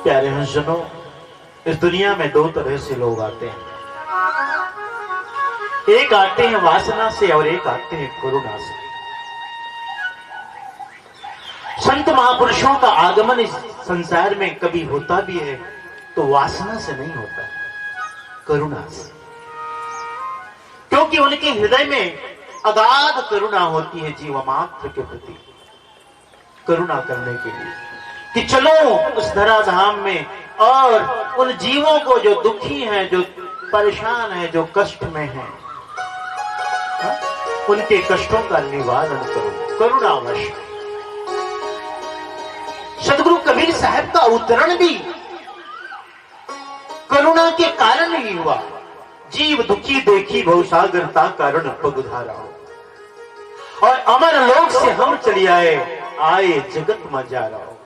प्यारे हंसनों, इस दुनिया में दो तरह से लोग आते हैं। एक आते हैं वासना से और एक आते हैं करुणा से। संत महापुरुषों का आगमन इस संसार में कभी होता भी है तो वासना से नहीं होता, करुणा से। क्योंकि उनके हृदय में अगाध करुणा होती है जीव मात्र के प्रति, करुणा करने के लिए कि चलो उस धराधाम में और उन जीवों को जो दुखी हैं, जो परेशान हैं, जो कष्ट में हैं, उनके कष्टों का निवारण करो करुणावश। सदगुरु कबीर साहब का अवतरण भी करुणा के कारण ही हुआ। जीव दुखी देखी भवसागरता कारण पगुधारा हो, और अमर लोक से हम चली आए जगत में जा रहा हो।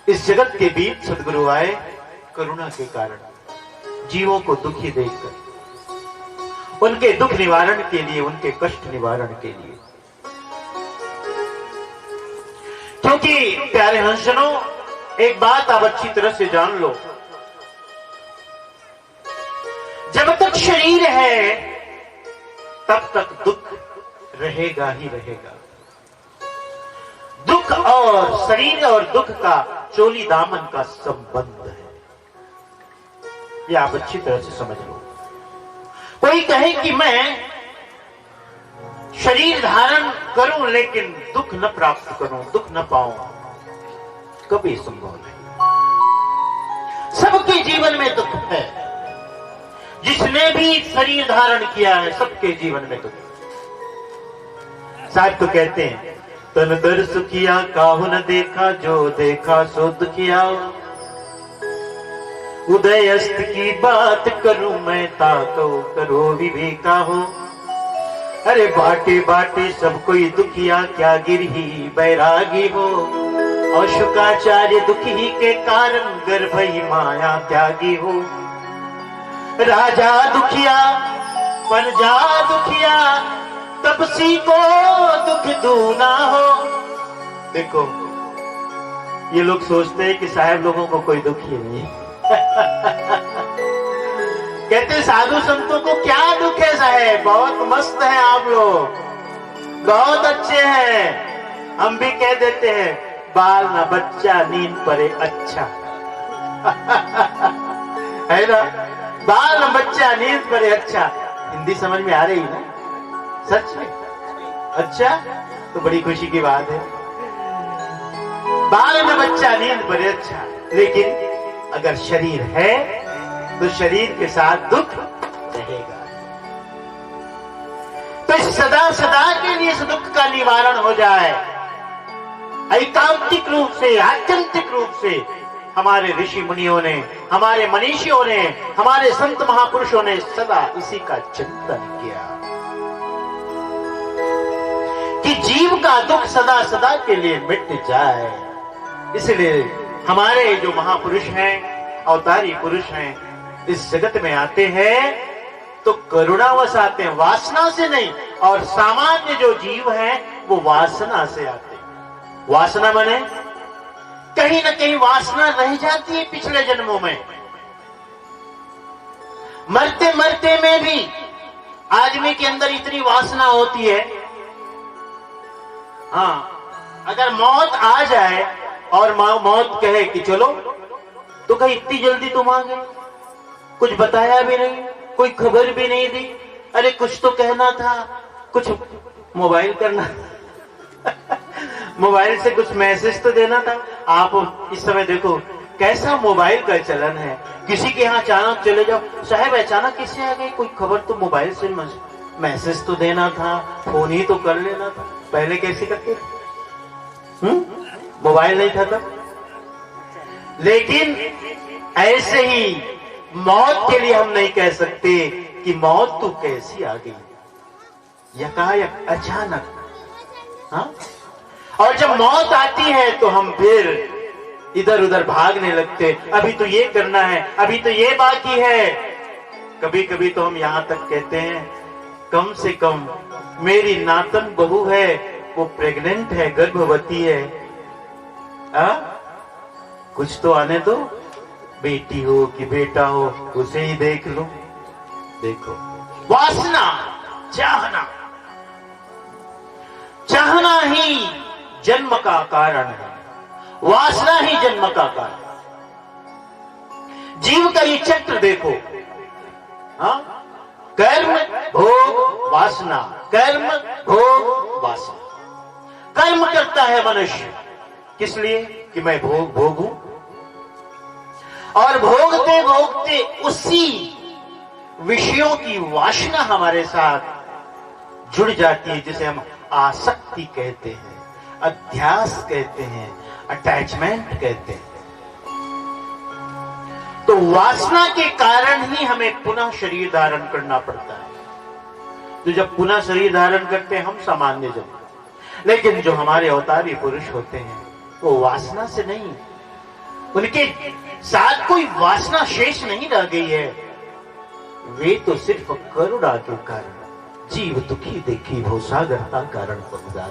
इस जगत के बीच सदगुरु आए करुणा के कारण, जीवों को दुखी देखकर, उनके दुख निवारण के लिए, उनके कष्ट निवारण के लिए। क्योंकि प्यारे हंसनों, एक बात आप अच्छी तरह से जान लो, जब तक शरीर है तब तक दुख रहेगा ही रहेगा। दुख और शरीर और दुख का चोली दामन का संबंध है, यह आप अच्छी तरह से समझ लो। कोई कहे कि मैं शरीर धारण करूं लेकिन दुख न प्राप्त करूं, दुख न पाऊं, कभी संभव नहीं। सबके जीवन में दुख है, जिसने भी शरीर धारण किया है सबके जीवन में दुख। साहब तो कहते हैं, तन दर सुखिया काहू न देखा, जो देखा सो दुखिया। उदय अस्त की बात करूं मैं, ताको करो विवेका हो। अरे बाटे बाटे सब कोई दुखिया, क्या गिरही बैरागी हो। और शुक्राचार्य दुखी के कारण गर्भई माया त्यागी हो। राजा दुखिया प्रजा दुखिया, तपसी को दुख दूना हो। देखो, ये लोग सोचते हैं कि साहब लोगों को कोई दुख ही नहीं है। कहते साधु संतों को क्या दुख है साहब, बहुत मस्त है आप लोग, बहुत अच्छे हैं। हम भी कह देते हैं, बाल ना बच्चा नींद परे अच्छा। है ना, बाल न बच्चा नींद परे अच्छा। हिंदी समझ में आ रही है ना? सच में अच्छा, तो बड़ी खुशी की बात है। बाल न बच्चा नींद परे अच्छा, लेकिन अगर शरीर है तो शरीर के साथ दुख रहेगा। तो सदा सदा के लिए इस दुख का निवारण हो जाए, एकांतिक रूप से, आत्यंतिक रूप से हमारे ऋषि मुनियों ने, हमारे मनीषियों ने, हमारे संत महापुरुषों ने सदा इसी का चिंतन किया कि जीव का दुख सदा सदा के लिए मिट जाए। इसलिए हमारे जो महापुरुष हैं, अवतारी पुरुष हैं, इस जगत में आते हैं तो करुणावश आते हैं, वासना से नहीं। और सामान्य जो जीव हैं वो वासना से आते हैं। वासना माने कहीं ना कहीं वासना रह जाती है पिछले जन्मों में। मरते मरते में भी आदमी के अंदर इतनी वासना होती है। हाँ, अगर मौत आ जाए और मौत कहे कि चलो, तो कहीं इतनी जल्दी तुम आ गए, कुछ बताया भी नहीं, कोई खबर भी नहीं दी। अरे कुछ तो कहना था, कुछ मोबाइल करना मोबाइल से कुछ मैसेज तो देना था। आप इस समय देखो कैसा मोबाइल का चलन है। किसी के यहाँ अचानक चले जाओ, साहब अचानक किससे आ गए, कोई खबर तो मोबाइल से, मैसेज तो देना था, फोन ही तो कर लेना था। पहले कैसे करते थे? मोबाइल नहीं था तब। लेकिन ऐसे ही मौत के लिए हम नहीं कह सकते कि मौत तो कैसी आ गई, यकायक अचानक। हाँ, और जब मौत आती है तो हम फिर इधर उधर भागने लगते, अभी तो ये करना है, अभी तो ये बाकी है। कभी कभी तो हम यहां तक कहते हैं, कम से कम मेरी नातन बहू है, वो प्रेग्नेंट है, गर्भवती है। कुछ तो आने दो, बेटी हो कि बेटा हो उसे ही देख लो। देखो, वासना, चाहना, चाहना ही जन्म का कारण है, वासना ही जन्म का कारण। जीव का ये चक्र देखो, हाँ, कर्म भोग वासना, कर्म भोग वासना। कर्म करता है मनुष्य किस लिए? कि मैं भोग भोगूं, और भोगते भोगते उसी विषयों की वासना हमारे साथ जुड़ जाती है, जिसे हम आसक्ति कहते हैं, अध्यास कहते हैं, अटैचमेंट कहते हैं। तो वासना के कारण ही हमें पुनः शरीर धारण करना पड़ता है। तो जब पुनः शरीर धारण करते हैं हम सामान्य जन, लेकिन जो हमारे अवतारी पुरुष होते हैं वो वासना से नहीं, उनके साथ कोई वासना शेष नहीं रह गई है। वे तो सिर्फ करुणा के कारण जीव दुखी देखी भवसागर का कारण बन जा रहा।